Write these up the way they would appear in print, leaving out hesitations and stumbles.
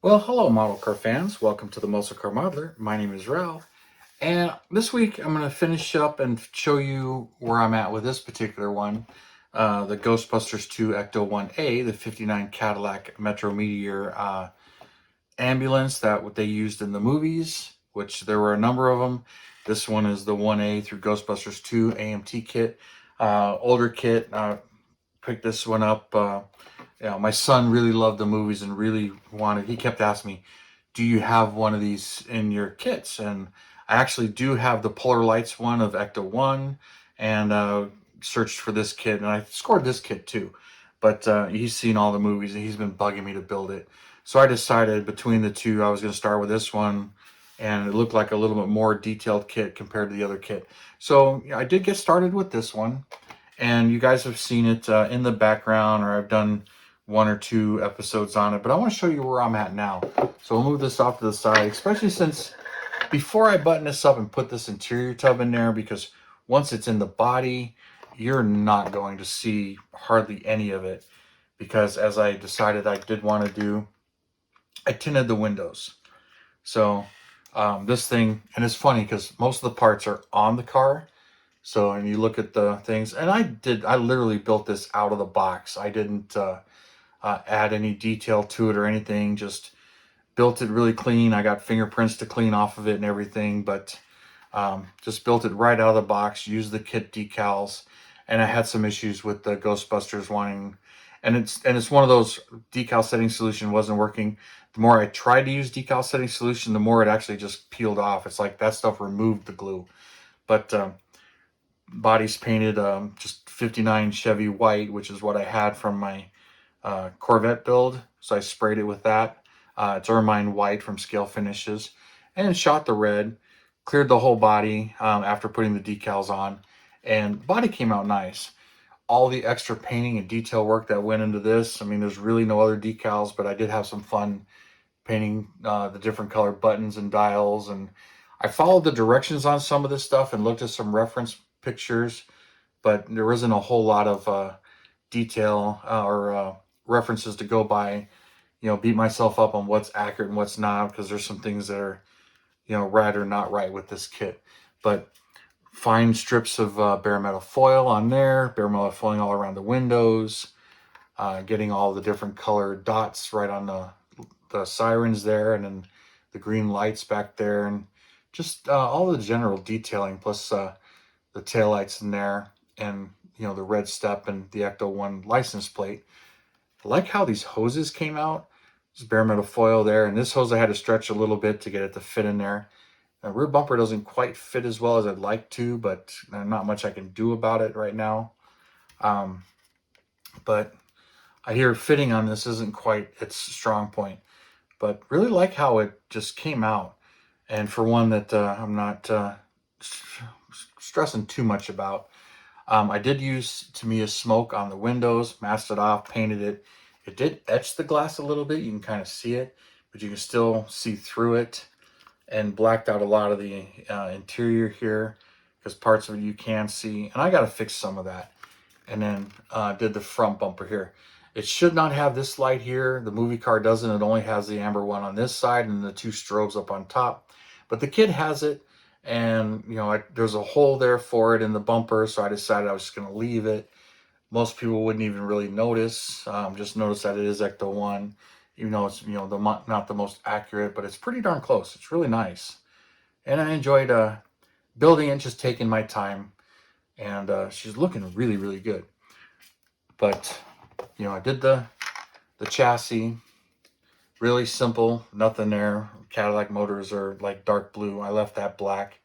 Well, hello, model car fans. Welcome to the Muscle Car Modeler. My name is Ralph, and this week I'm going to finish up and show you where I'm at with this particular one, the Ghostbusters II Ecto 1A, the '59 Cadillac Metro Meteor ambulance that what they used in the movies, which there were a number of them. This one is the 1A through Ghostbusters 2 AMT kit, older kit. Picked this one up. My son really loved the movies and really wanted. He kept asking me, "Do you have one of these in your kits?" And I actually do have the Polar Lights one of Ecto One, and searched for this kit, and I scored this kit too. But he's seen all the movies, and he's been bugging me to build it. So I decided between the two, I was going to start with this one, and it looked like a little bit more detailed kit compared to the other kit. So I did get started with this one, and you guys have seen it in the background, or I've done one or two episodes on it, but I want to show you where I'm at now. So we'll move this off to the side, especially since before I button this up and put this interior tub in there, because once it's in the body, you're not going to see hardly any of it, because as I decided I did want to do, I tinted the windows. So this thing, and it's funny because most of the parts are on the car. So, and you look at the things, and I literally built this out of the box. I didn't add any detail to it or anything, just built it really clean. I got fingerprints to clean off of it and everything, but just built it right out of the box, used the kit decals, and I had some issues with the Ghostbusters wanting, and it's one of those decal setting solution wasn't working. The more I tried to use decal setting solution, the more it actually just peeled off. It's like that stuff removed the glue. But body's painted just '59 Chevy white, which is what I had from my Corvette build. So I sprayed it with that. It's ermine white from Scale Finishes, and shot the red. Cleared the whole body after putting the decals on, and body came out nice. All the extra painting and detail work that went into this. I mean, there's really no other decals, but I did have some fun painting the different color buttons and dials, and I followed the directions on some of this stuff and looked at some reference pictures, but there isn't a whole lot of detail or references to go by. Beat myself up on what's accurate and what's not, because there's some things that are right or not right with this kit. But fine strips of bare metal foil on there, bare metal foiling all around the windows, getting all the different colored dots right on the sirens there, and then the green lights back there, and just all the general detailing, plus the taillights in there, and the red step and the Ecto 1 license plate. I like how these hoses came out. Just bare metal foil there, and this hose I had to stretch a little bit to get it to fit in there. The rear bumper doesn't quite fit as well as I'd like to, but not much I can do about it right now. But I hear fitting on this isn't quite its strong point, but really like how it just came out. And for one that I'm not stressing too much about, I did use Tamiya smoke on the windows, masked it off, painted it. It did etch the glass a little bit. You can kind of see it, but you can still see through it, and blacked out a lot of the interior here, because parts of it you can see. And I got to fix some of that. And then did the front bumper here. It should not have this light here. The movie car doesn't. It only has the amber one on this side and the two strobes up on top. But the kid has it, and there's a hole there for it in the bumper, so I decided I was just going to leave it. Most people wouldn't even really notice. Just notice that it is Ecto 1, even though it's not the most accurate, but it's pretty darn close. It's really nice, and I enjoyed building it, just taking my time, and she's looking really, really good. But I did the chassis, really simple, nothing there. Cadillac motors are like dark blue. I left that black,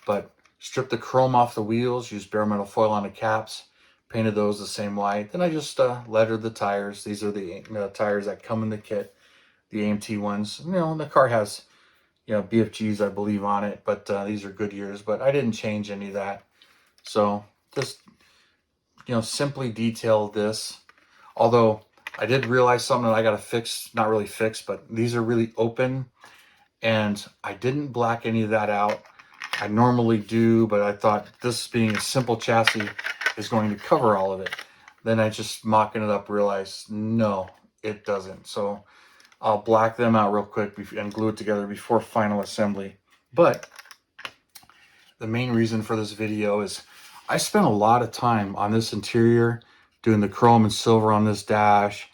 but stripped the chrome off the wheels, used bare metal foil on the caps, painted those the same white. Then I just lettered the tires. These are the tires that come in the kit, the AMT ones. The car has BFGs, I believe, on it, but these are Goodyears. But I didn't change any of that. So just simply detailed this. Although I did realize something that I got to fix, not really fix, but these are really open, and I didn't black any of that out. I normally do, but I thought this being a simple chassis is going to cover all of it. Then I just mocking it up realized, no, it doesn't. So I'll black them out real quick and glue it together before final assembly. But the main reason for this video is I spent a lot of time on this interior doing the chrome and silver on this dash,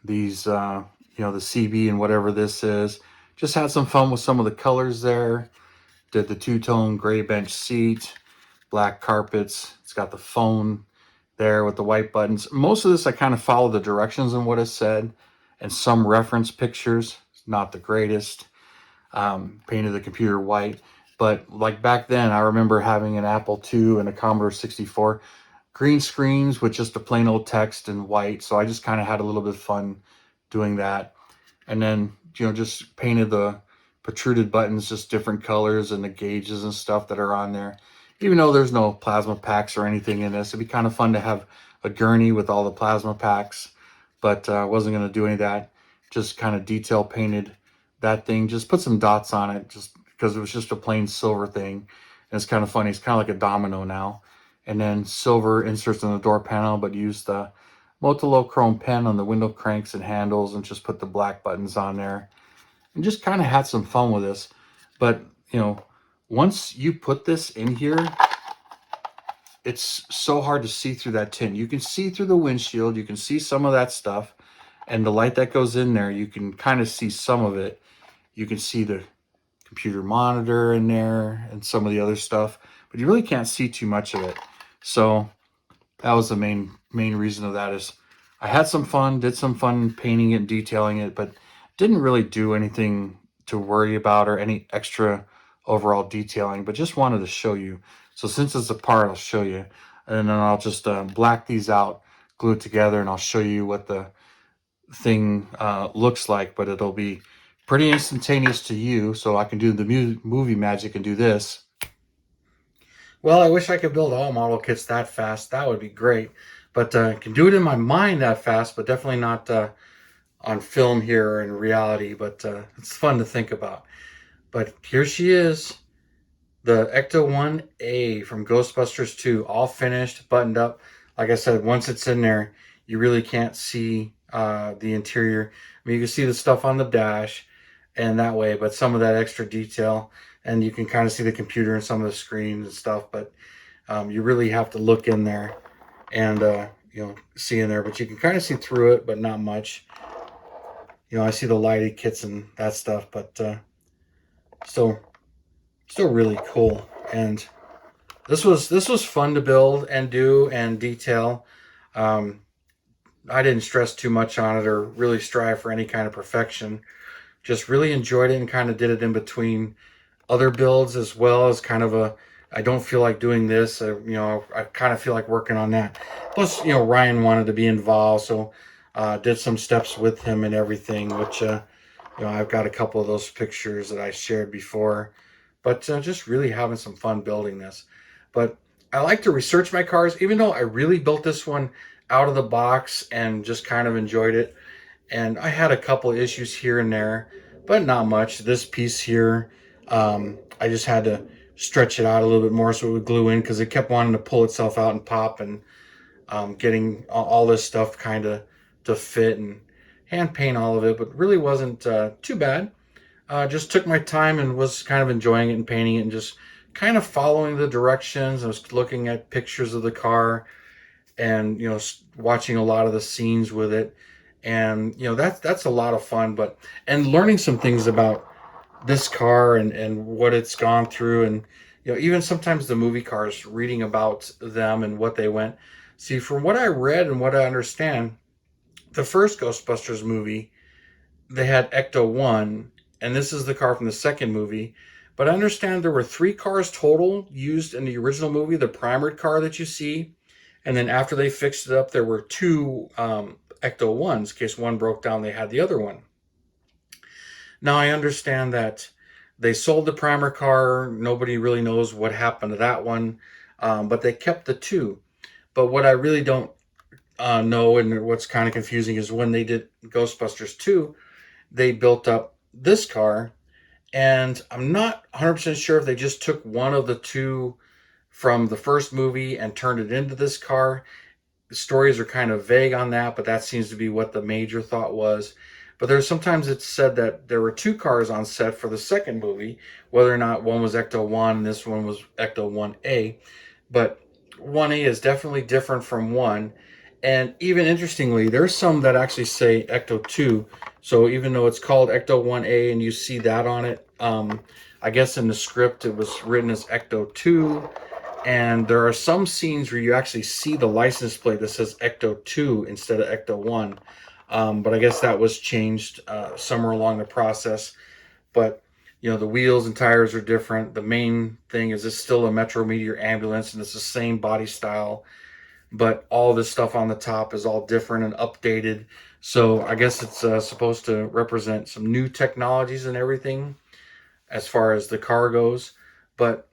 these, you know, the CB and whatever this is. Just had some fun with some of the colors there. Did the two-tone gray bench seat, black carpets. It's got the phone there with the white buttons. Most of this I kind of follow the directions and what it said, and some reference pictures. Not the greatest. Painted the computer white. But like back then, I remember having an Apple II and a Commodore 64. Green screens with just a plain old text and white. So I just kind of had a little bit of fun doing that. And then, you know, just painted the protruded buttons, just different colors, and the gauges and stuff that are on there. Even though there's no plasma packs or anything in this, it'd be kind of fun to have a gurney with all the plasma packs. But I wasn't going to do any of that. Just kind of detail painted that thing. Just put some dots on it just because it was just a plain silver thing. And it's kind of funny. It's kind of like a domino now. And then silver inserts in the door panel, but use the Motolo chrome pen on the window cranks and handles and just put the black buttons on there. And just kind of had some fun with this. But, you know, once you put this in here, it's so hard to see through that tin. You can see through the windshield. You can see some of that stuff. And the light that goes in there, you can kind of see some of it. You can see the computer monitor in there and some of the other stuff. But you really can't see too much of it. So that was the main reason of that is I had some fun, did some fun painting it and detailing it, but didn't really do anything to worry about or any extra overall detailing, but just wanted to show you. So since it's apart, I'll show you. And then I'll just black these out, glue it together, and I'll show you what the thing looks like, but it'll be pretty instantaneous to you, so I can do the movie magic and do this. Well, I wish I could build all model kits that fast. That would be great. But I can do it in my mind that fast, but definitely not on film here or in reality. But it's fun to think about. But here she is, the Ecto 1A from Ghostbusters 2, all finished, buttoned up. Like I said, once it's in there, you really can't see the interior. I mean, you can see the stuff on the dash and that way, but some of that extra detail, and you can kind of see the computer and some of the screens and stuff, but you really have to look in there and you know, see in there, but you can kind of see through it, but not much. You know, I see the lighted kits and that stuff, but still really cool. And this was fun to build and do and detail. I didn't stress too much on it or really strive for any kind of perfection. Just really enjoyed it and kind of did it in between other builds as well as kind of a, I don't feel like doing this. You know, I kind of feel like working on that. Plus, you know, Ryan wanted to be involved, so did some steps with him and everything, which, you know, I've got a couple of those pictures that I shared before. But just really having some fun building this. But I like to research my cars, even though I really built this one out of the box and just kind of enjoyed it. And I had a couple of issues here and there, but not much. This piece here, I just had to stretch it out a little bit more so it would glue in because it kept wanting to pull itself out and pop, and getting all this stuff kind of to fit and hand paint all of it, but really wasn't too bad. Just took my time and was kind of enjoying it and painting it and just kind of following the directions. I was looking at pictures of the car and, you know, watching a lot of the scenes with it. And, you know, that's a lot of fun, and learning some things about this car and what it's gone through. And, you know, even sometimes the movie cars, reading about them and what they went. See, from what I read and what I understand, the first Ghostbusters movie, they had Ecto 1, and this is the car from the second movie. But I understand there were 3 cars total used in the original movie, the primered car that you see. And then after they fixed it up, there were 2 Ecto 1s. In case one broke down, they had the other one. Now, I understand that they sold the primer car. Nobody really knows what happened to that one, but they kept the 2. But what I really don't know, and what's kind of confusing, is when they did Ghostbusters 2, they built up this car, and I'm not 100% sure if they just took one of the 2 from the first movie and turned it into this car. The stories are kind of vague on that, but that seems to be what the major thought was. But there's sometimes it's said that there were two cars on set for the second movie, whether or not one was Ecto 1 and this one was Ecto 1A. But 1A is definitely different from 1. And even interestingly, there's some that actually say Ecto 2. So even though it's called Ecto 1A and you see that on it, I guess in the script it was written as Ecto 2. And there are some scenes where you actually see the license plate that says Ecto 2 instead of Ecto 1. But I guess that was changed somewhere along the process. But, you know, the wheels and tires are different. The main thing is it's still a Metro Meteor ambulance and it's the same body style. But all this stuff on the top is all different and updated. So I guess it's supposed to represent some new technologies and everything as far as the car goes. But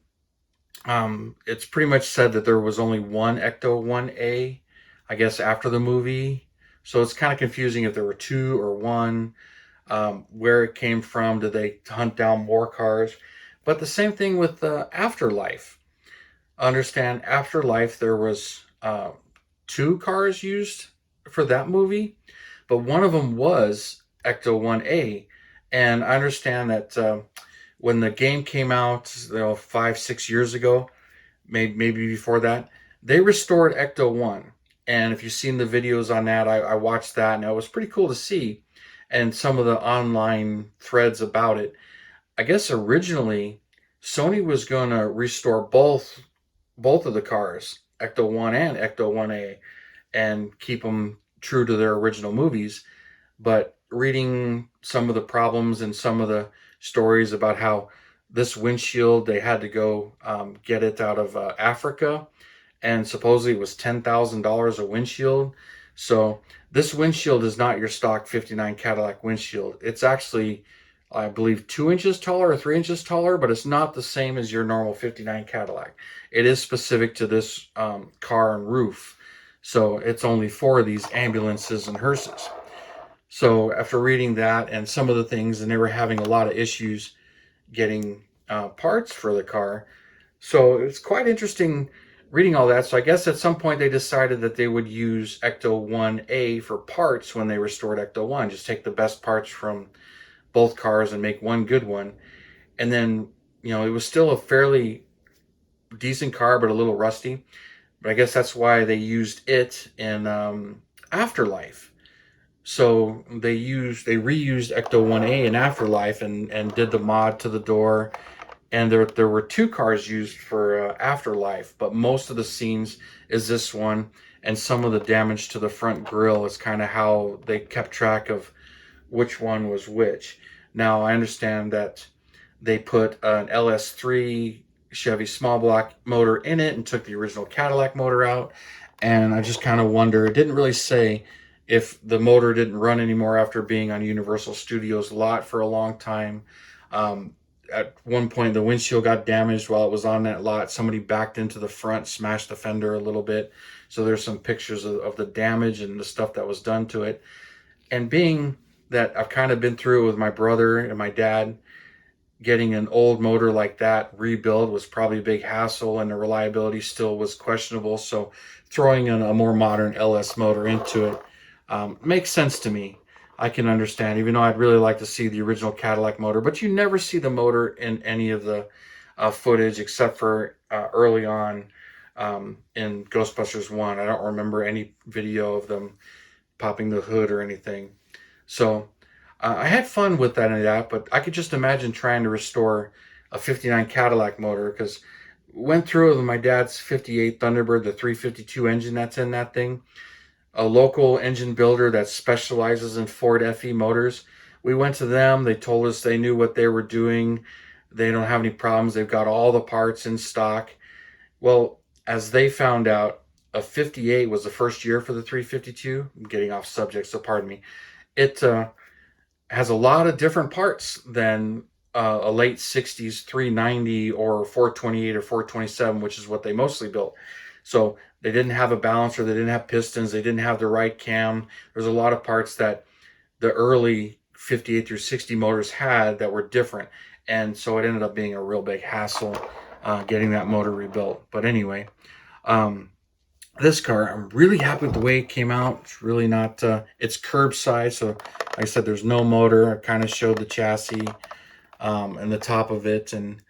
it's pretty much said that there was only one Ecto 1A, I guess, after the movie. So it's kind of confusing if there were two or one, where it came from. Did they hunt down more cars? But the same thing with Afterlife. Understand, Afterlife, there was two cars used for that movie, but one of them was Ecto 1A. And I understand that when the game came out, 5, 6 years ago, maybe before that, they restored Ecto 1. And if you've seen the videos on that, I watched that and it was pretty cool to see. And some of the online threads about it. I guess originally Sony was going to restore both of the cars, Ecto 1 and Ecto 1A, and keep them true to their original movies. But reading some of the problems and some of the stories about how this windshield, they had to go get it out of Africa, and supposedly it was $10,000 a windshield. So this windshield is not your stock 59 Cadillac windshield. It's actually, I believe, 2 inches taller or 3 inches taller, but it's not the same as your normal 59 Cadillac. It is specific to this car and roof. So it's only for these ambulances and hearses. So after reading that and some of the things, and they were having a lot of issues getting parts for the car. So it's quite interesting reading all that. So I guess at some point they decided that they would use Ecto 1A for parts when they restored Ecto 1. Just take the best parts from both cars and make one good one. And then, it was still a fairly decent car, but a little rusty. But I guess that's why they used it in Afterlife. So they reused Ecto 1A in Afterlife and did the mod to the door. And there were two cars used for Afterlife, but most of the scenes is this one, and some of the damage to the front grille is kind of how they kept track of which one was which. Now I understand that they put an LS3 Chevy small block motor in it and took the original Cadillac motor out, and I just kind of wonder, it didn't really say if the motor didn't run anymore after being on Universal Studios lot for a long time. At one point, the windshield got damaged while it was on that lot. Somebody backed into the front, smashed the fender a little bit. So there's some pictures of the damage and the stuff that was done to it. And being that I've kind of been through it with my brother and my dad, getting an old motor like that rebuilt was probably a big hassle, and the reliability still was questionable. So throwing in a more modern LS motor into it makes sense to me. I can understand, even though I'd really like to see the original Cadillac motor, but you never see the motor in any of the footage except for early on in Ghostbusters 1. I don't remember any video of them popping the hood or anything. So I had fun with that, but I could just imagine trying to restore a 59 Cadillac motor, because went through it with my dad's 58 Thunderbird, the 352 engine that's in that thing. A local engine builder that specializes in Ford FE motors. We went to them. They told us they knew what they were doing. They don't have any problems. They've got all the parts in stock. Well, as they found out, a 58 was the first year for the 352. I'm getting off subject, so pardon me. It has a lot of different parts than a late 60s 390 or 428 or 427, which is what they mostly built. So they didn't have a balancer, they didn't have pistons, they didn't have the right cam. There's a lot of parts that the early 58 through 60 motors had that were different. And so it ended up being a real big hassle getting that motor rebuilt. But anyway, this car, I'm really happy with the way it came out. It's really not, it's curbside. So like I said, there's no motor. I kind of showed the chassis and the top of it, and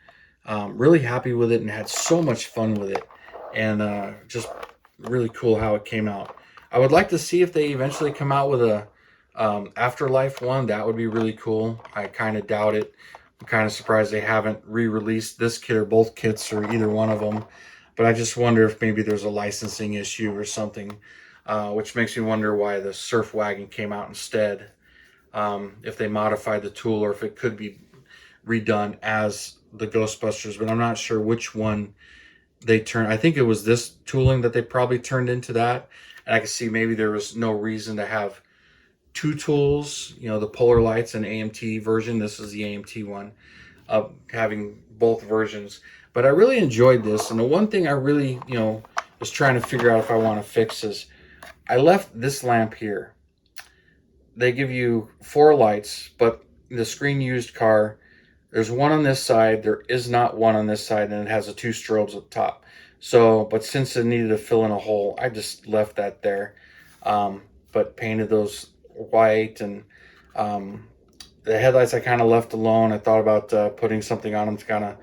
really happy with it and had so much fun with it. And just really cool how it came out. I would like to see if they eventually come out with a Afterlife one. That would be really cool. I kind of doubt it. I'm kind of surprised they haven't re-released this kit or both kits or either one of them. But I just wonder if maybe there's a licensing issue or something, which makes me wonder why the Surf Wagon came out instead. If they modified the tool or if it could be redone as the Ghostbusters, but I'm not sure which one they turned. I think it was this tooling that they probably turned into that. And I can see maybe there was no reason to have two tools, the Polar Lights and AMT version. This is the AMT one, having both versions. But I really enjoyed this. And the one thing I really, was trying to figure out if I want to fix is I left this lamp here. They give you 4 lights, but the screen used car, there's one on this side, there is not one on this side, and it has the 2 strobes at the top. So, but since it needed to fill in a hole, I just left that there. But painted those white, and the headlights I kind of left alone. I thought about putting something on them to kind of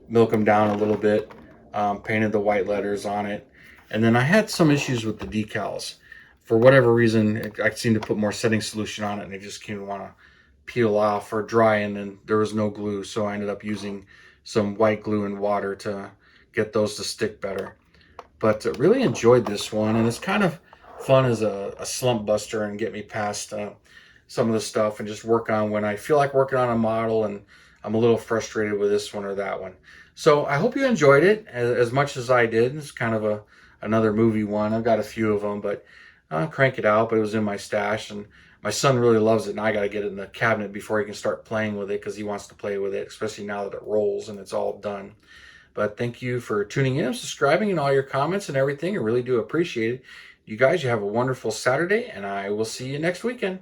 milk them down a little bit. Painted the white letters on it. And then I had some issues with the decals. For whatever reason, I seemed to put more setting solution on it, and it just didn't want to peel off or dry, and then there was no glue, so I ended up using some white glue and water to get those to stick better. But really enjoyed this one, and it's kind of fun as a slump buster and get me past some of the stuff and just work on when I feel like working on a model and I'm a little frustrated with this one or that one. So I hope you enjoyed it as much as I did. It's kind of another movie one. I've got a few of them, but crank it out. But it was in my stash, and my son really loves it, and I got to get it in the cabinet before he can start playing with it because he wants to play with it, especially now that it rolls and it's all done. But thank you for tuning in, subscribing, and all your comments and everything. I really do appreciate it. You guys, you have a wonderful Saturday, and I will see you next weekend.